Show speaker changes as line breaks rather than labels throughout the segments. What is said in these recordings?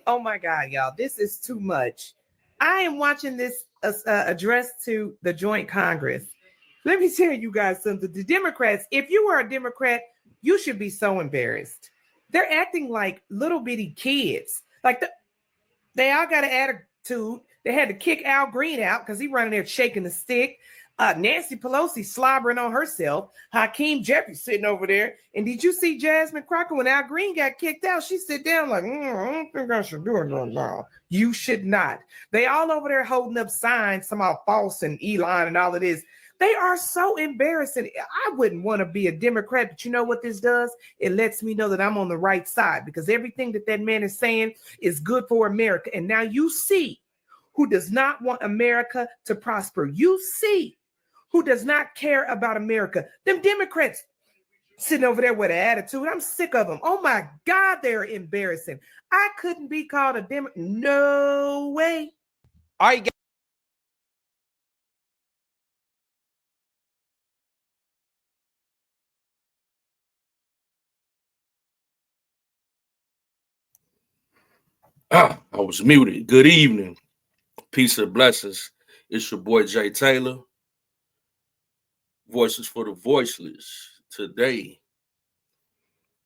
Oh my God, y'all, this is too much. I am watching this address to the Joint Congress. Let me tell you guys something. The Democrats, if you are a Democrat, you should be so embarrassed. They're acting like little bitty kids. They all got an attitude. They had to kick Al Green out because he running there shaking the stick. Nancy Pelosi slobbering on herself. Hakeem Jeffrey sitting over there. And did you see Jasmine Crocker when Al Green got kicked out? She sit down like, I don't think I should do it now. You should not. They all over there holding up signs, somehow false and Elon and all of this. They are so embarrassing. I wouldn't want to be a Democrat, but you know what this does? It lets me know that I'm on the right side because everything that man is saying is good for America. And now you see who does not want America to prosper. You see who does not care about America. Them Democrats sitting over there with an attitude. I'm sick of them. Oh my God, they're embarrassing. I couldn't be called a Democrat. No way.
All right,
I was muted. Good evening. Peace and blessings. It's your boy Jay Taylor. Voices for the Voiceless. Today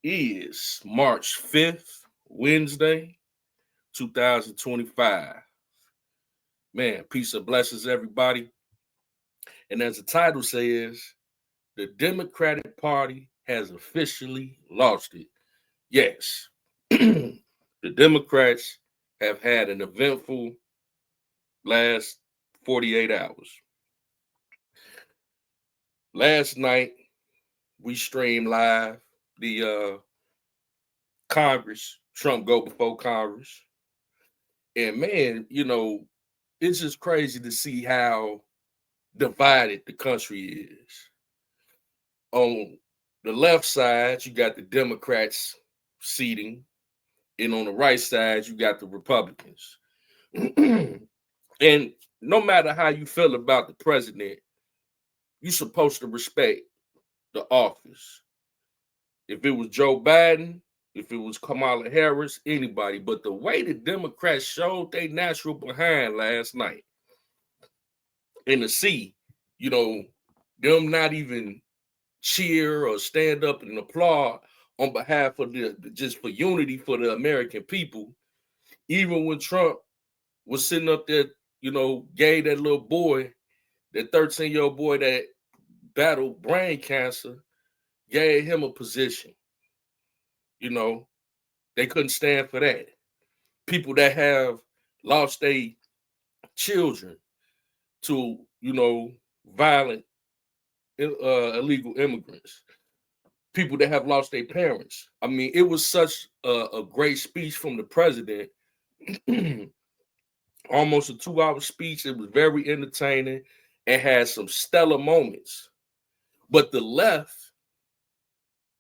is March 5th, Wednesday, 2025. Man, peace and blessings, everybody. And as the title says, the Democratic Party has officially lost it. Yes, the Democrats have had an eventful last 48 hours. Last night, we streamed live the Congress, Trump go before Congress. And man, it's just crazy to see how divided the country is. On the left side, you got the Democrats seating, and on the right side, you got the Republicans. And no matter how you feel about the president, you're supposed to respect the office. If it was Joe Biden, if it was Kamala Harris, anybody, but the way the Democrats showed their natural behind last night, and to see, them not even cheer or stand up and applaud on behalf of just for unity for the American people, even when Trump was sitting up there, gave that little boy, that 13-year-old boy that battled brain cancer, gave him a position. They couldn't stand for that. People that have lost their children to, violent, illegal immigrants. People that have lost their parents. I mean, it was such a great speech from the president. Almost a 2-hour speech. It was very entertaining and had some stellar moments. But the left,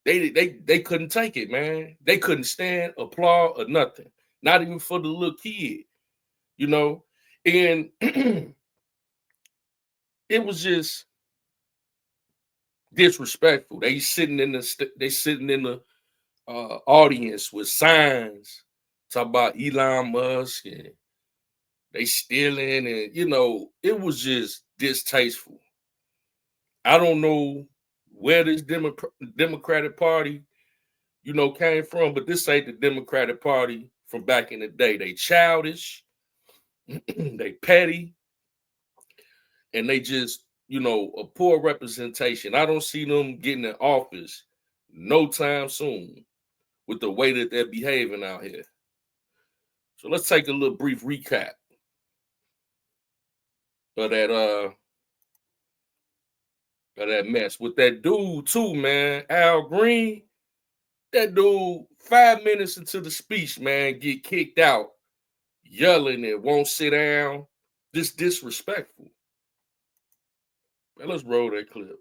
they couldn't take it, man. They couldn't stand, applaud, or nothing. Not even for the little kid, And it was just disrespectful. They sitting in the audience with signs talking about Elon Musk and they stealing, and it was just distasteful. I don't know where this Democratic Party, came from, but this ain't the Democratic Party from back in the day. They childish, they petty, and they just, a poor representation. I don't see them getting in office no time soon with the way that they're behaving out here. So let's take a little brief recap of that mess with that dude too, man. Al Green, that dude 5 minutes into the speech, man, get kicked out, yelling and won't sit down. Just disrespectful. Man, let's roll that clip.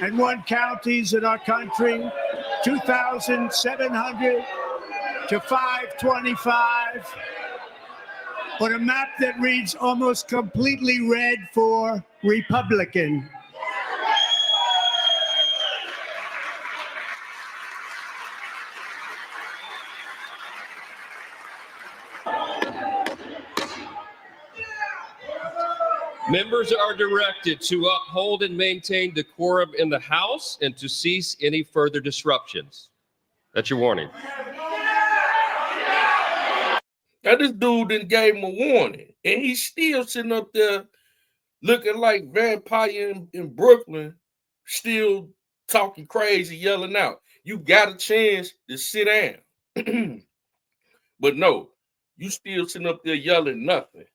201 counties in our country, 2,700 to 525, on a map that reads almost completely red for Republican.
Members are directed to uphold and maintain decorum in the House and to cease any further disruptions. That's your warning.
Now this dude then gave him a warning, and he's still sitting up there looking like vampire in Brooklyn, still talking crazy, yelling out. You got a chance to sit down. But no, you still sitting up there yelling nothing.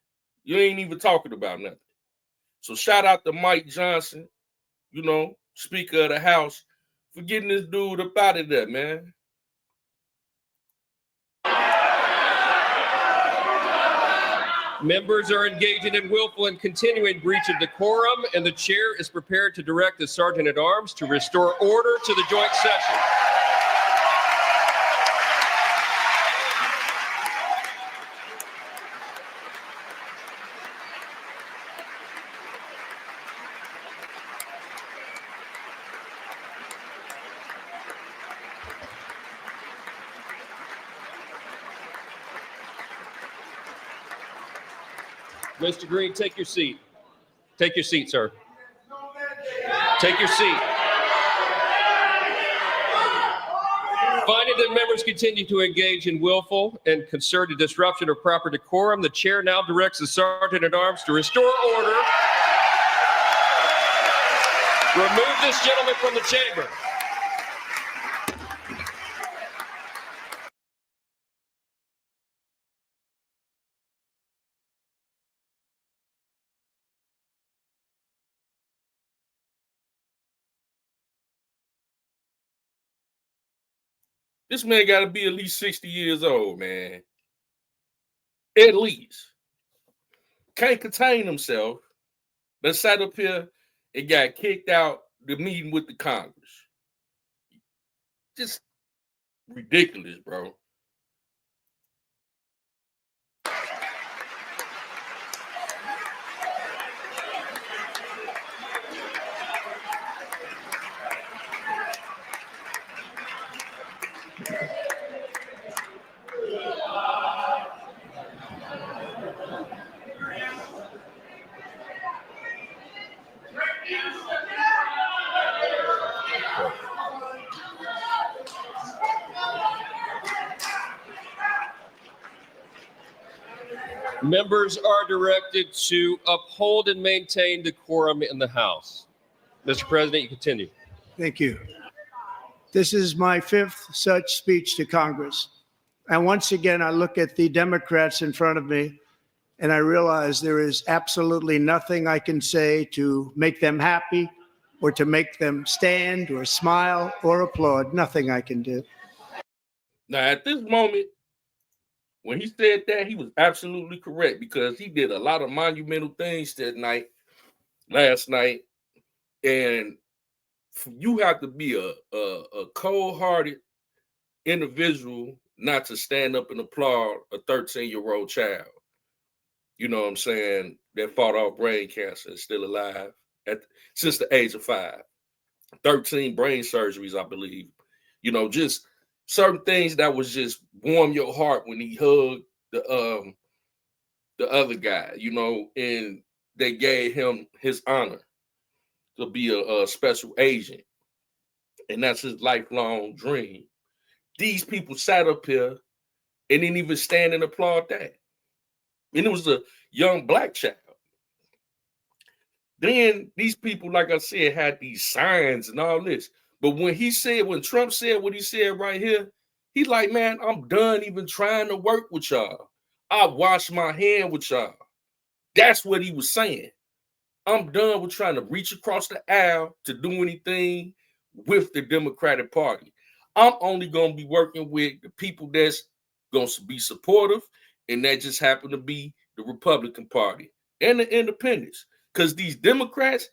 You ain't even talking about nothing. So shout out to Mike Johnson, Speaker of the House, for getting this dude up out of there, man.
Members are engaging in willful and continuing breach of decorum, and the chair is prepared to direct the Sergeant at Arms to restore order to the joint session. Mr. Green, take your seat. Take your seat, sir. Take your seat. Finding that members continue to engage in willful and concerted disruption of proper decorum, the chair now directs the Sergeant at Arms to restore order. Remove this gentleman from the chamber.
This man got to be at least 60 years old, man. At least. Can't contain himself. But sat up here and got kicked out the meeting with the Congress. Just ridiculous, bro.
Members are directed to uphold and maintain decorum in the House. Mr. President, you continue.
Thank you. This is my fifth such speech to Congress. And once again, I look at the Democrats in front of me and I realize there is absolutely nothing I can say to make them happy or to make them stand or smile or applaud. Nothing I can do.
Now, at this moment, when he said that, he was absolutely correct because he did a lot of monumental things last night. And you have to be a cold-hearted individual not to stand up and applaud a 13-year-old child. You know what I'm saying? That fought off brain cancer, is still alive since the age of 5. 13 brain surgeries, I believe. Just certain things that was just warm your heart when he hugged the other guy, and they gave him his honor to be a special agent. And that's his lifelong dream. These people sat up here and didn't even stand and applaud that. And it was a young black child. Then these people, like I said, had these signs and all this. But when Trump said what he said right here, he's like, man, I'm done even trying to work with y'all. I wash my hand with y'all. That's what he was saying. I'm done with trying to reach across the aisle to do anything with the Democratic Party. I'm only going to be working with the people that's going to be supportive, and that just happen to be the Republican Party and the independents. Because these Democrats,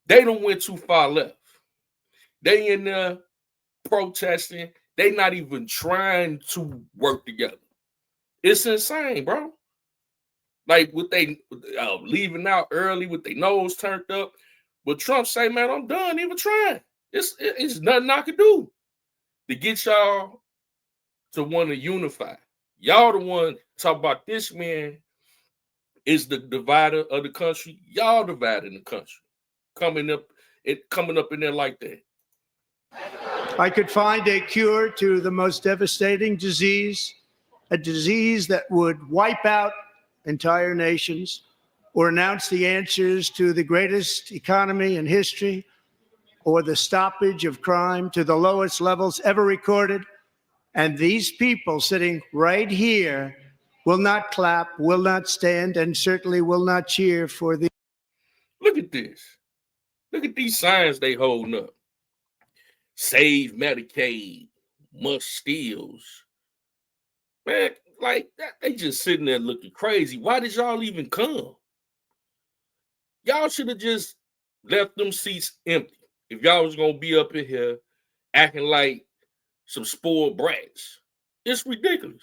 they don't went too far left. They in there protesting. They not even trying to work together. It's insane, bro. Like with they leaving out early with their nose turned up. But Trump say, man, I'm done even trying. It's nothing I can do to get y'all to want to unify. Y'all the one talk about this man is the divider of the country. Y'all dividing the country. Coming up in there like that.
I could find a cure to the most devastating disease, a disease that would wipe out entire nations, or announce the answers to the greatest economy in history, or the stoppage of crime to the lowest levels ever recorded. And these people sitting right here will not clap, will not stand, and certainly will not cheer for the.
Look at this. Look at these signs they holding up. Save Medicaid, must steals. Man, like that, they just sitting there looking crazy. Why did y'all even come? Y'all should have just left them seats empty. If y'all was gonna be up in here acting like some spoiled brats. It's ridiculous.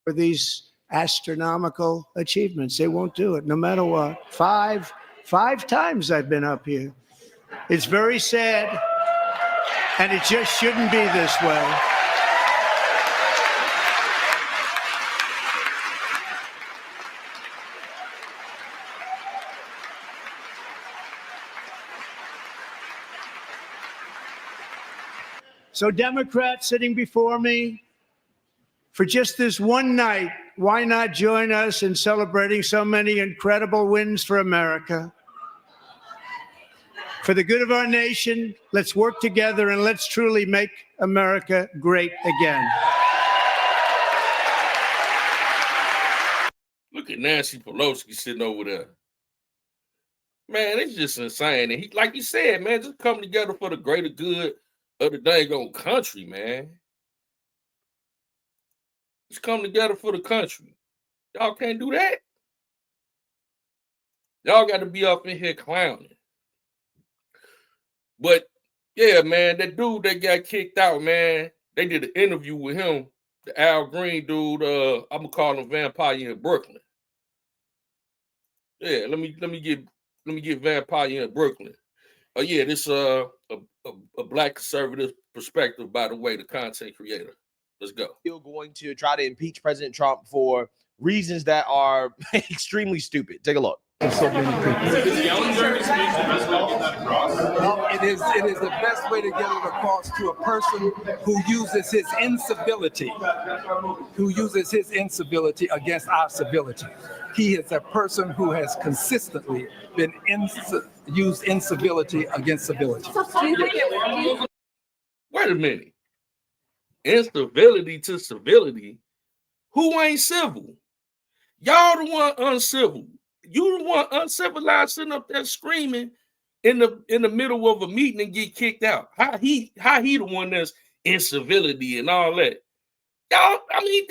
For these astronomical achievements, they won't do it no matter what. Five times I've been up here. It's very sad, and it just shouldn't be this way. So Democrats sitting before me, for just this one night, why not join us in celebrating so many incredible wins for America? For the good of our nation, let's work together and let's truly make America great again.
Look at Nancy Pelosi sitting over there. Man, it's just insane. And he, like you said, man, just come together for the greater good of the dang old country, man. Just come together for the country. Y'all can't do that. Y'all got to be up in here clowning. But yeah, man, that dude that got kicked out, man, they did an interview with him, the Al Green dude. I'm gonna call him Vampire in Brooklyn. Yeah, let me get Vampire in Brooklyn. Oh yeah, this a black conservative perspective, by the way, the content creator. Let's go.
Still going to try to impeach President Trump for reasons that are extremely stupid. Take a look.
So many people. It is the best way to get it across to a person who uses his incivility, against our civility. He is a person who has consistently been used incivility against civility.
Wait a minute. Incivility to civility? Who ain't civil? Y'all the one uncivil. You the one uncivilized sitting up there screaming in the middle of a meeting and get kicked out. How he the one that's incivility and all that? Y'all, I mean,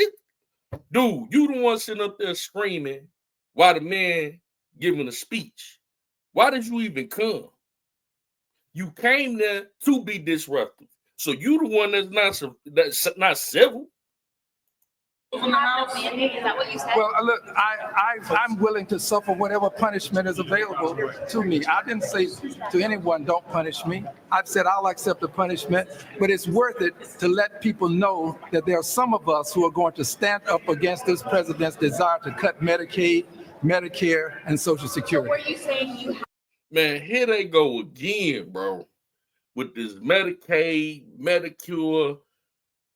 dude, you the one sitting up there screaming while the man giving a speech. Why did you even come? You came there to be disruptive. So you the one that's not civil.
Is that what you said?
Well, look, I'm willing to suffer whatever punishment is available to me. I didn't say to anyone, don't punish me. I've said I'll accept the punishment, but it's worth it to let people know that there are some of us who are going to stand up against this president's desire to cut Medicaid, Medicare, and Social Security.
Were you saying you have?
Man, here they go again, bro, with this Medicaid, Medicare.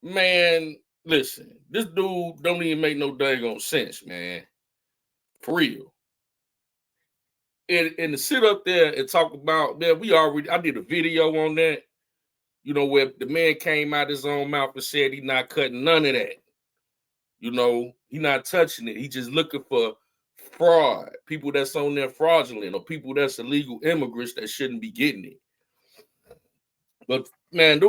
Man, listen, this dude don't even make no daggone sense, man. For real. And to sit up there and talk about, man, I did a video on that, you know, where the man came out his own mouth and said he not cutting none of that. You know, he not touching it. He just looking for fraud, people that's on there fraudulent, or people that's illegal immigrants that shouldn't be getting it. But man,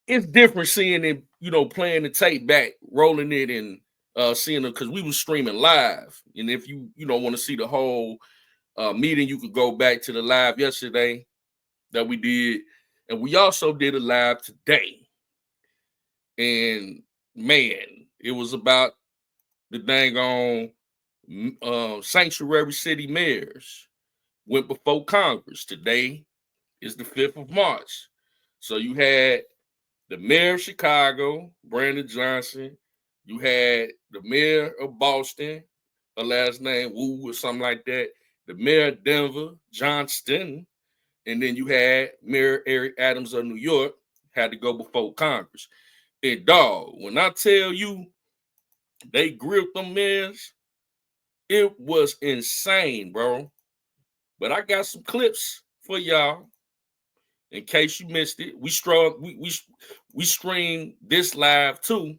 it's different seeing it, you know, playing the tape back, rolling it, and seeing it, because we was streaming live. And if you want to see the whole meeting, you could go back to the live yesterday. that we did, and we also did a live today. And man, it was about the dang on sanctuary city mayors went before Congress. Today is the 5th of March. So you had the mayor of Chicago, Brandon Johnson. You had the mayor of Boston, her last name Wu or something like that. The mayor of Denver, John Stenton. And then you had Mayor Eric Adams of New York, had to go before Congress. And dog, when I tell you they grilled them mayors, it was insane, bro. But I got some clips for y'all in case you missed it. We streamed this live too.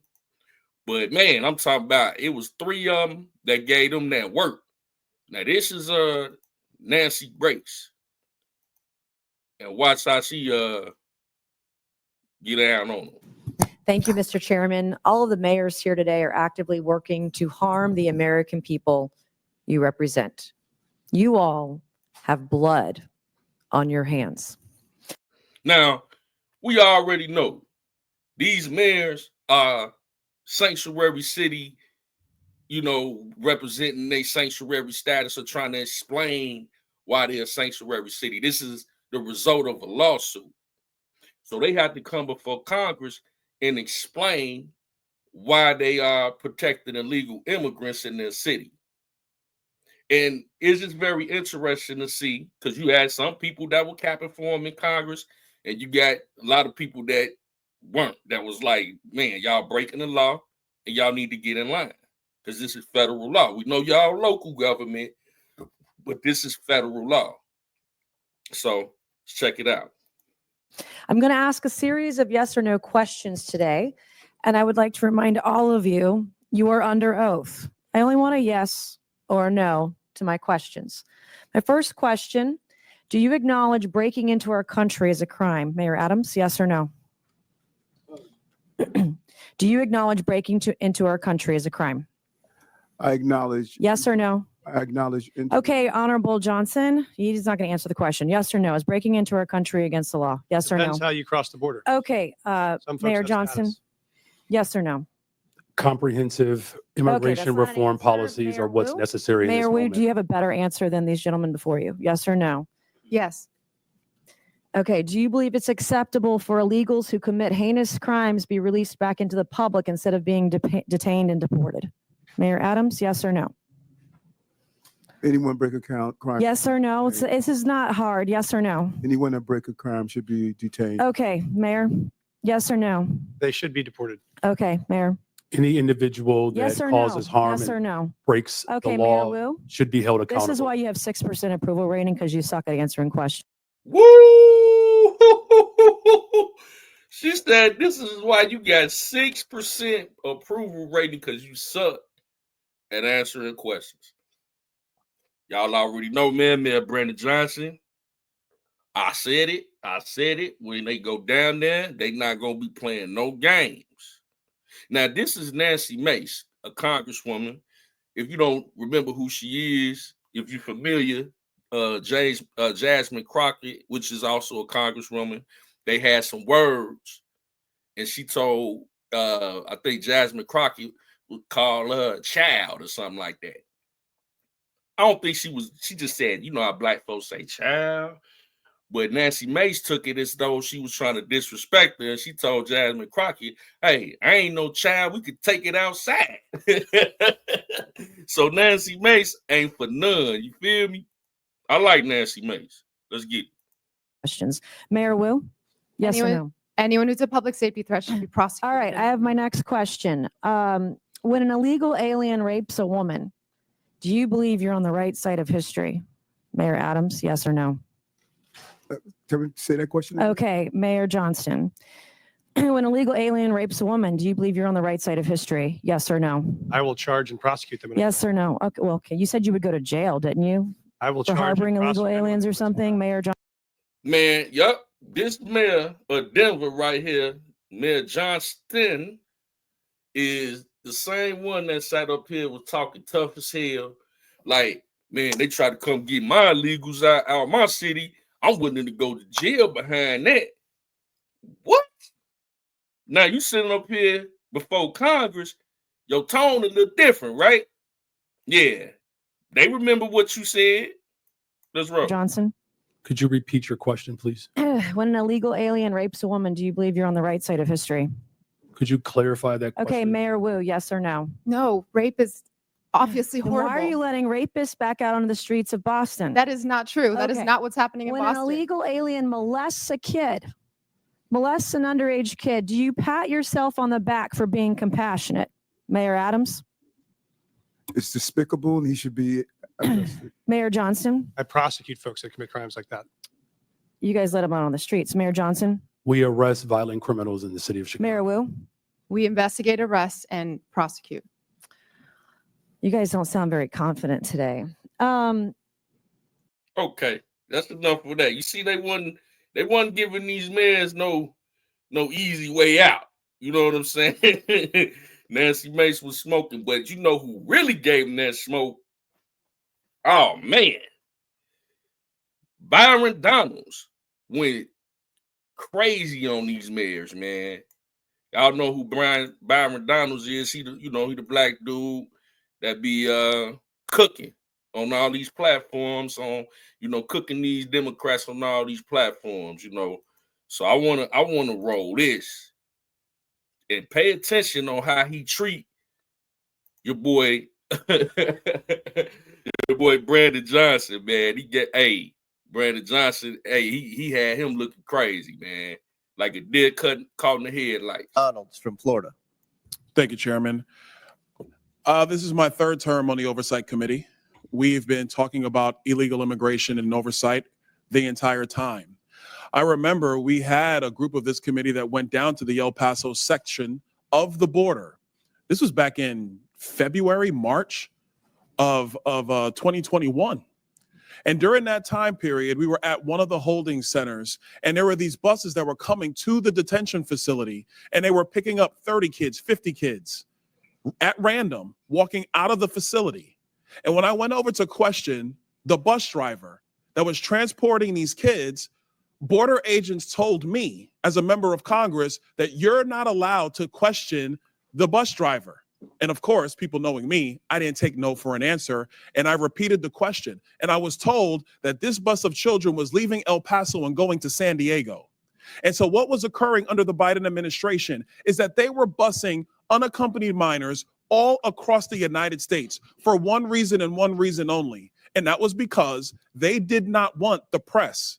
But man, I'm talking about it was 3 of them that gave them that work. Now this is Nancy Grace. And watch how she get down on them.
Thank you, Mr. Chairman. All of the mayors here today are actively working to harm the American people you represent. You all have blood on your hands.
Now, we already know these mayors are sanctuary city, representing their sanctuary status or trying to explain why they're a sanctuary city. This is the result of a lawsuit. So they have to come before Congress and explain why they are protecting illegal immigrants in their city. And it's just very interesting to see, because you had some people that were capping for them in Congress, and you got a lot of people that weren't, that was like, man, y'all breaking the law, and y'all need to get in line, because this is federal law. We know y'all local government, but this is federal law. So check it out.
I'm going to ask a series of yes or no questions today, and I would like to remind all of you, you are under oath. I only want a yes or a no to my questions. My first question, do you acknowledge breaking into our country is a crime? Mayor Adams, yes or no? Do you acknowledge breaking into our country is a crime?
I acknowledge.
Yes or no?
I acknowledge.
Okay, Honorable Johnson, he's not going to answer the question. Yes or no? Is breaking into our country against the law? Yes or no?
Depends how you cross the border.
Okay,
Some folks
Mayor
have
Johnson,
status.
yes or no?
Comprehensive immigration
that's not an
reform
answer.
policies
Mayor
are what's
Wu?
necessary in this
Mayor Wu,
moment.
do you have a better answer than these gentlemen before you? Yes or no?
Yes.
Okay, do you believe it's acceptable for illegals who commit heinous crimes be released back into the public instead of being detained and deported? Mayor Adams, yes or no?
Anyone break a crime?
Yes or no? This is not hard. Yes or no?
Anyone that break a crime should be detained.
Okay, Mayor, yes or no?
They should be deported.
Okay, Mayor,
Any individual that
yes or
causes
no?
harm
Yes or
and
no?
breaks
Okay,
the
Mayor
law
Wu,
should be held accountable.
this is why you have 6% approval rating, because you suck at answering questions.
Woo! She said this is why you got 6% approval rating, because you suck at answering questions. Y'all already know, man, Mayor Brandon Johnson. I said it. When they go down there, they not going to be playing no games. Now, this is Nancy Mace, a congresswoman. If you don't remember who she is, if you're familiar, Jasmine Crockett, which is also a congresswoman, they had some words, and she told, I think Jasmine Crockett would call her a child or something like that. I don't think she just said, you know how black folks say child, but Nancy Mace took it as though she was trying to disrespect her, and she told Jasmine Crockett, hey, I ain't no child, we could take it outside. So Nancy Mace ain't for none, you feel me? I like Nancy Mace. Let's get it.
Questions. Mayor Wu, yes or no?
Anyone who's a public safety threat should be prosecuted.
All right, I have my next question. When an illegal alien rapes a woman, do you believe you're on the right side of history? Mayor Adams, yes or no?
Can we say that question again?
Okay, Mayor Johnston. When an illegal alien rapes a woman, do you believe you're on the right side of history? Yes or no?
I will charge and prosecute them.
Yes or no? Okay, well, okay. You said you would go to jail, didn't you?
I will
For
charge and
harboring illegal
prosecute them.
aliens or something, Mayor Johnston?
Man, yup, this mayor of Denver right here, Mayor Johnston, is the same one that sat up here was talking tough as hell. Like, man, they try to come get my illegals out of my city. I'm willing to go to jail behind that. What? Now you sitting up here before Congress, your tone a little different, right? Yeah. They remember what you said. Let's roll.
Johnson,
Could you repeat your question, please?
when an illegal alien rapes a woman, do you believe you're on the right side of history?
Could you clarify that question?
Okay, Mayor Wu, yes or no?
No, rape is obviously
Then
horrible.
why are you letting rapists back out onto the streets of Boston?
That is not true. That is
Okay.
not what's happening in
When
Boston.
an illegal alien molests a kid, molests an underage kid, do you pat yourself on the back for being compassionate? Mayor Adams?
It's despicable and he should be arrested.
Mayor Johnson?
I prosecute folks that commit crimes like that.
You guys let him out on the streets. Mayor Johnson?
We arrest violent criminals in the city of Chicago.
Mayor Wu?
We investigate, arrest, and prosecute.
You guys don't sound very confident today.
Okay, that's enough for that. You see, they wasn't giving these mayors no easy way out. You know what I'm saying? Nancy Mace was smoking, but you know who really gave him that smoke? Oh man, Byron Donalds went crazy on these mayors, man. Y'all know who Byron Donalds is. He the black dude that be cooking on all these platforms, cooking these Democrats on all these platforms, So I wanna roll this and pay attention on how he treat your boy, Brandon Johnson, man. Brandon Johnson, he had him looking crazy, man. Like a deer caught in the headlights.
Donalds from Florida.
Thank you, Chairman. This is my third term on the Oversight Committee. We've been talking about illegal immigration and oversight the entire time. I remember we had a group of this committee that went down to the El Paso section of the border. This was back in February, March of 2021. And during that time period, we were at one of the holding centers, and there were these buses that were coming to the detention facility, and they were picking up 30 kids, 50 kids at random, walking out of the facility. And when I went over to question the bus driver that was transporting these kids, border agents told me, as a member of Congress, that you're not allowed to question the bus driver. And of course, people knowing me, I didn't take no for an answer. And I repeated the question. And I was told that this bus of children was leaving El Paso and going to San Diego. And so what was occurring under the Biden administration is that they were busing unaccompanied minors all across the United States for one reason and one reason only. And that was because they did not want the press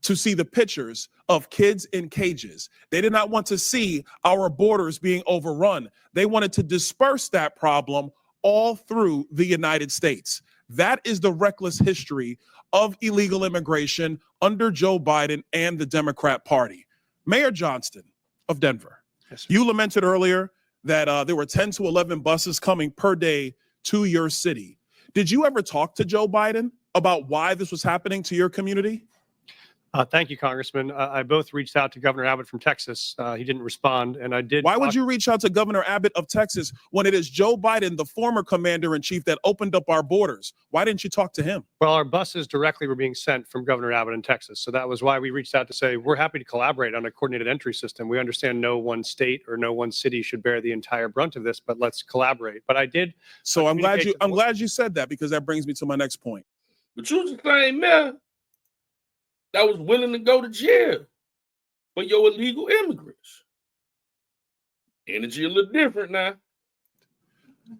to see the pictures of kids in cages. They did not want to see our borders being overrun. They wanted to disperse that problem all through the United States. That is the reckless history of illegal immigration under Joe Biden and the Democrat Party. Mayor Johnston of Denver,
Yes, sir.
you lamented earlier that there were 10 to 11 buses coming per day to your city. Did you ever talk to Joe Biden about why this was happening to your community?
Thank you, Congressman. I both reached out to Governor Abbott from Texas. He didn't respond, and I did.
Why would you reach out to Governor Abbott of Texas when it is Joe Biden, the former commander-in-chief, that opened up our borders? Why didn't you talk to him?
Well, our buses directly were being sent from Governor Abbott in Texas. So that was why we reached out to say, we're happy to collaborate on a coordinated entry system. We understand no one state or no one city should bear the entire brunt of this, but let's collaborate. But I did.
So I'm glad you said that, because that brings me to my next point.
But you was the same mayor that was willing to go to jail for your illegal immigrants. Energy a little different now.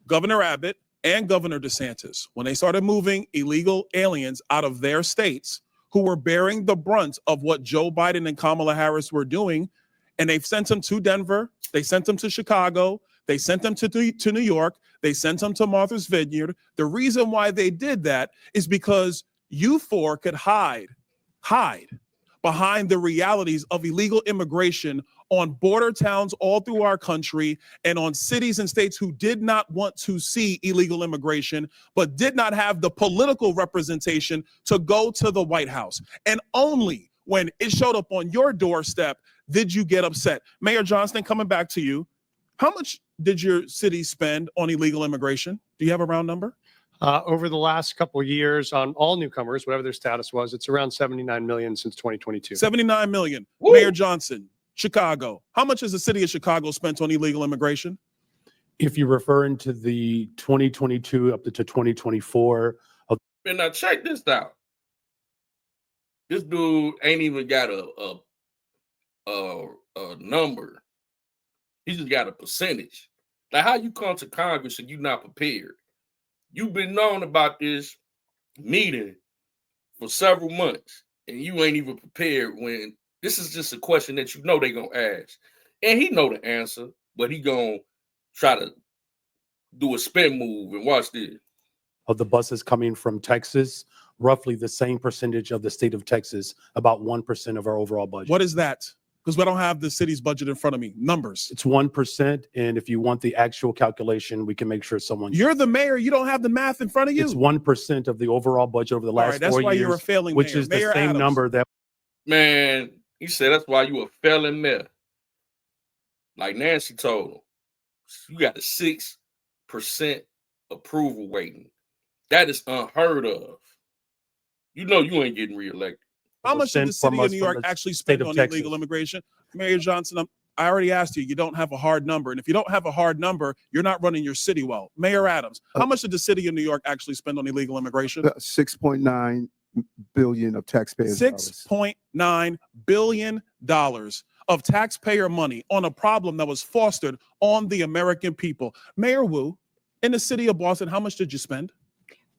Governor Abbott and Governor DeSantis, when they started moving illegal aliens out of their states who were bearing the brunt of what Joe Biden and Kamala Harris were doing, and they've sent them to Denver, they sent them to Chicago, they sent them to New York, they sent them to Martha's Vineyard. The reason why they did that is because you four could hide behind the realities of illegal immigration on border towns all through our country and on cities and states who did not want to see illegal immigration, but did not have the political representation to go to the White House. And only when it showed up on your doorstep did you get upset. Mayor Johnston, coming back to you, how much did your city spend on illegal immigration? Do you have a round number?
Over the last couple of years on all newcomers, whatever their status was, it's around 79 million since 2022.
79 million.
Woo!
Mayor Johnson, Chicago. How much has the city of Chicago spent on illegal immigration?
If you're referring to the 2022 up to 2024,
And now check this out. This dude ain't even got a number. He just got a percentage. Like, how you come to Congress and you not prepared? You've been known about this meeting for several months, and you ain't even prepared when this is just a question that you know they're gonna ask. And he know the answer, but he gonna try to do a spin move and watch this.
of the buses coming from Texas, roughly the same percentage of the state of Texas, about 1% of our overall budget.
What is that? Because we don't have the city's budget in front of me. Numbers.
It's 1%. And if you want the actual calculation, we can make sure someone.
You're the mayor. You don't have the math in front of you.
It's 1% of the overall budget over the
All
last
right, that's
4
why
years,
you're a failing
which
mayor.
is the
Mayor
same
Adams.
number that.
Man, he said that's why you a felon mayor. Like Nancy told him, you got a 6% approval rating. That is unheard of. You know you ain't getting reelected.
How much did the city of New York
from the
actually
state
spend
of
on
Texas.
illegal immigration? Mayor Johnson, I already asked you, you don't have a hard number. And if you don't have a hard number, you're not running your city well. Mayor Adams, how much did the city of New York actually spend on illegal immigration?
6.9 billion of taxpayers. dollars.
$6.9 billion of taxpayer money on a problem that was fostered on the American people. Mayor Wu, in the city of Boston, how much did you spend?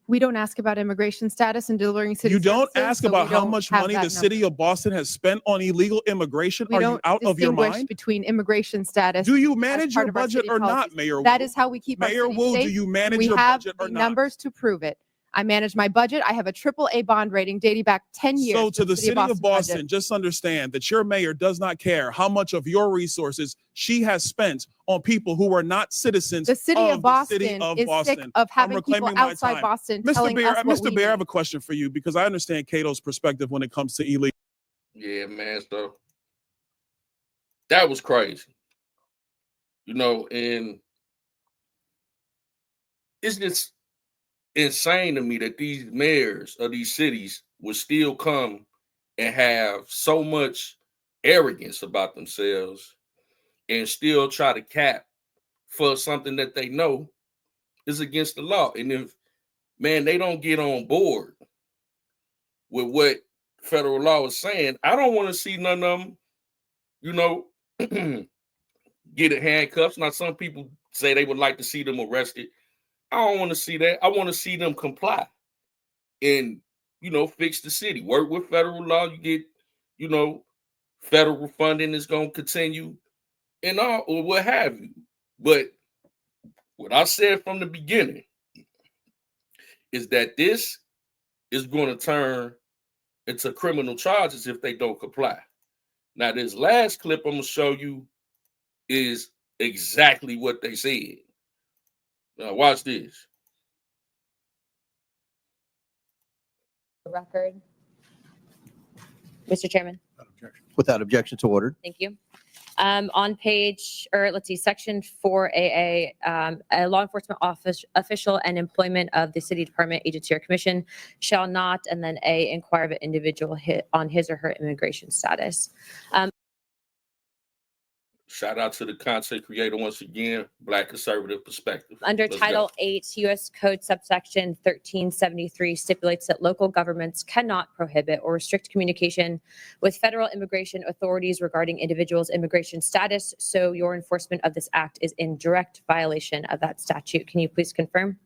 We don't ask about immigration status and delivering city
You don't
services,
ask
so
about
we
how
don't
much
have
money
that
the city
number.
of Boston has spent on illegal immigration.
We
Are you
don't
out of your
distinguish
mind?
between immigration status.
Do you
as
manage
part
your
of our
budget
city
or not,
policies.
Mayor Wu?
That is how we keep our
Mayor
city
Wu,
safe.
do you manage
We
your
have
budget
the
or not?
numbers to prove it. I manage my budget. I have a AAA bond rating dating back 10 years.
So
for
to the city of
budget.
Boston, just understand that your mayor does not care how much of your resources she has spent on people who are not citizens
The city of Boston
the city of
is
Boston.
sick of having
I'm
people
reclaiming my
outside
time.
Boston
Mr.
telling
Bear,
us what
Mr.
we
Bear, I have
need.
a question for you because I understand Cato's perspective when it comes to illegal.
Yeah, man, so that was crazy. You know, and it's just insane to me that these mayors of these cities would still come and have so much arrogance about themselves and still try to cap for something that they know is against the law. And if, man, they don't get on board with what federal law is saying, I don't want to see none of them, you know, get in handcuffs. Now, some people say they would like to see them arrested. I don't want to see that. I want to see them comply and, you know, fix the city. Work with federal law. You get, you know, federal funding is going to continue and all, or what have you. But what I said from the beginning is that this is going to turn into criminal charges if they don't comply. Now, this last clip I'm going to show you is exactly what they said. Now, watch this.
Record. Mr. Chairman.
Without objection to ordered.
Thank you. On page, or let's see, section 4AA, a law enforcement official and employment of the city department, agency, or commission shall not, and then A, inquire of an individual on his or her immigration status.
Shout out to the content creator once again, Black Conservative Perspective.
Under
Let's
Title
go.
8, U.S. Code subsection 1373 stipulates that local governments cannot prohibit or restrict communication with federal immigration authorities regarding individuals' immigration status. So your enforcement of this act is in direct violation of that statute. Can you please confirm?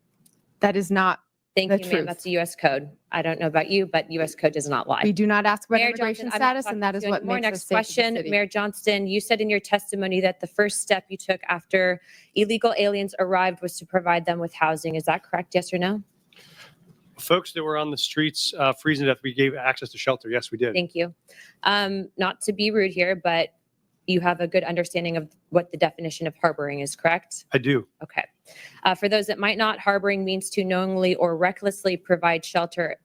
That is not
Thank
the
you, ma'am.
truth.
That's a U.S. Code. I don't know about you, but U.S. Code does not lie.
We do not ask about
Mayor
immigration
Johnson, I'm not
status, and
talking
that is
to you
what
anymore.
makes us
Next
safe as a
question,
city.
Mayor Johnston, you said in your testimony that the first step you took after illegal aliens arrived was to provide them with housing. Is that correct? Yes or no?
Folks that were on the streets freezing to death, we gave access to shelter. Yes, we did.
Thank you. Not to be rude here, but you have a good understanding of what the definition of harboring is, correct?
I do.
Okay. For those that might not, harboring means to knowingly or recklessly provide shelter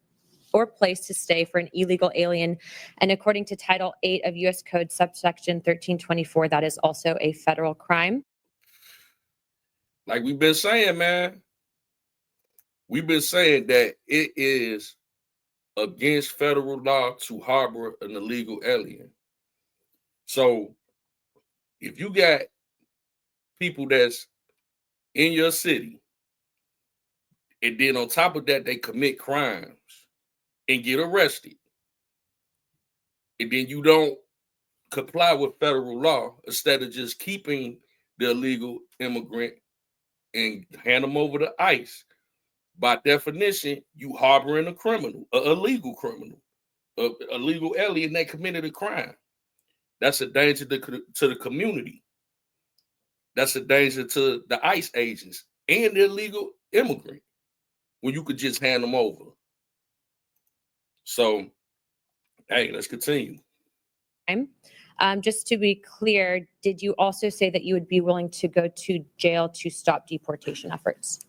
or place to stay for an illegal alien. And according to Title 8 of U.S. Code subsection 1324, that is also a federal crime.
Like we've been saying, man, we've been saying that it is against federal law to harbor an illegal alien. So if you got people that's in your city, and then on top of that, they commit crimes and get arrested, and then you don't comply with federal law, instead of just keeping the illegal immigrant and hand them over to ICE, by definition, you harboring a criminal, a illegal criminal, a legal alien that committed a crime. That's a danger to the community. That's a danger to the ICE agents and the illegal immigrant when you could just hand them over. So, hey, let's continue.
Just to be clear, did you also say that you would be willing to go to jail to stop deportation efforts?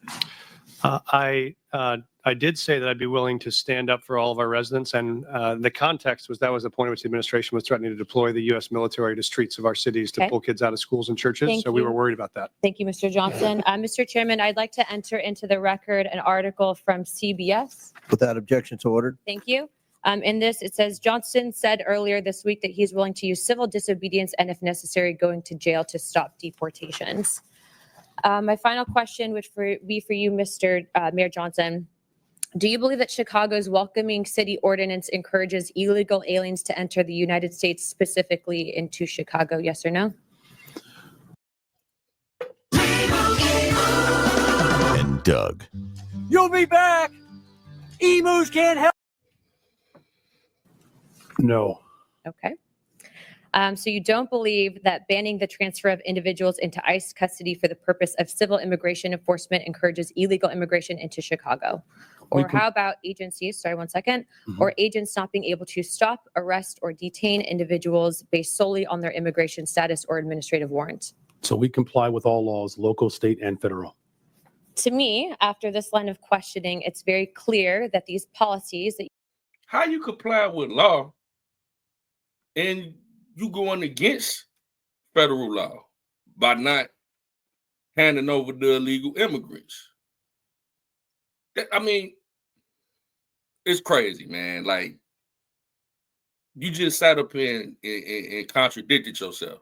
I did say that I'd be willing to stand up for all of our residents, and the context was that was the point at which the administration was threatening to deploy the U.S. military to streets of our cities to
Okay.
pull kids out of schools and churches.
Thank
So we
you.
were worried about that.
Thank you, Mr. Johnson. Mr. Chairman, I'd like to enter into the record an article from CBS.
Without objection to order.
Thank you. In this, it says Johnson said earlier this week that he's willing to use civil disobedience and, if necessary, going to jail to stop deportations. My final question would be for you, Mr. Mayor Johnson. Do you believe that Chicago's welcoming city ordinance encourages illegal aliens to enter the United States, specifically into Chicago? Yes or no?
And Doug.
You'll be back. Emus can't help.
No.
Okay. So you don't believe that banning the transfer of individuals into ICE custody for the purpose of civil immigration enforcement encourages illegal immigration into Chicago? Or how about agencies, sorry, one second, or agents not being able to stop, arrest, or detain individuals based solely on their immigration status or administrative warrant?
So we comply with all laws, local, state, and federal.
To me, after this line of questioning, it's very clear that these policies that
How you comply with law and you going against federal law by not handing over the illegal immigrants? I mean, it's crazy, man. Like, you just sat up and contradicted yourself.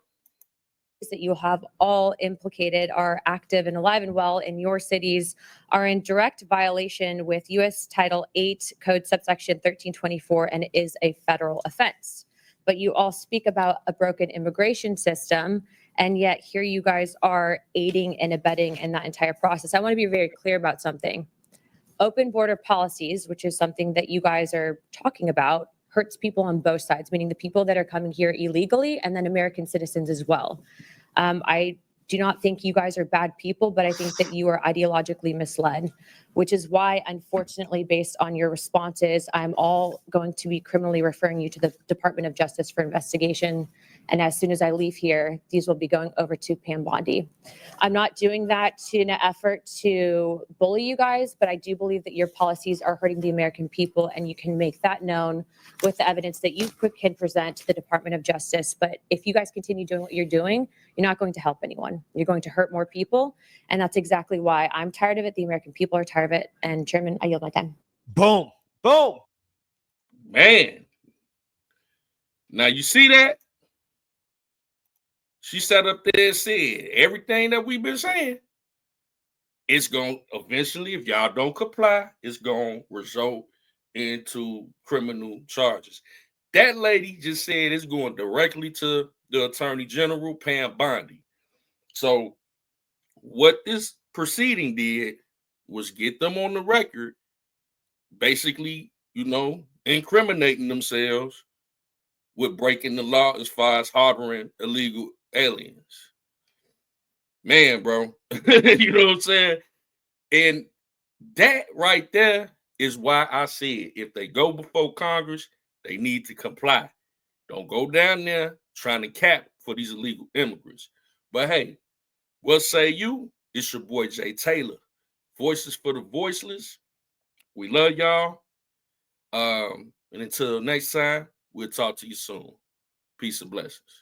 that you have all implicated are active and alive and well in your cities are in direct violation with U.S. Title 8 Code subsection 1324 and is a federal offense. But you all speak about a broken immigration system, and yet here you guys are aiding and abetting in that entire process. I want to be very clear about something. Open border policies, which is something that you guys are talking about, hurts people on both sides, meaning the people that are coming here illegally and then American citizens as well. I do not think you guys are bad people, but I think that you are ideologically misled, which is why, unfortunately, based on your responses, I'm all going to be criminally referring you to the Department of Justice for investigation. And as soon as I leave here, these will be going over to Pam Bondi. I'm not doing that in an effort to bully you guys, but I do believe that your policies are hurting the American people, and you can make that known with the evidence that you can present to the Department of Justice. But if you guys continue doing what you're doing, you're not going to help anyone. You're going to hurt more people. And that's exactly why I'm tired of it. The American people are tired of it. And Chairman, I yield my time.
Boom. Boom.
Man. Now you see that? She sat up there and said everything that we've been saying. It's going to eventually, if y'all don't comply, it's going to result into criminal charges. That lady just said it's going directly to the Attorney General, Pam Bondi. So what this proceeding did was get them on the record, basically, incriminating themselves with breaking the law as far as harboring illegal aliens. Man, bro, you know what I'm saying? And that right there is why I said if they go before Congress, they need to comply. Don't go down there trying to cap for these illegal immigrants. But hey, what say you? It's your boy Jay Taylor. Voices for the voiceless. We love y'all. And until next time, we'll talk to you soon. Peace and blessings.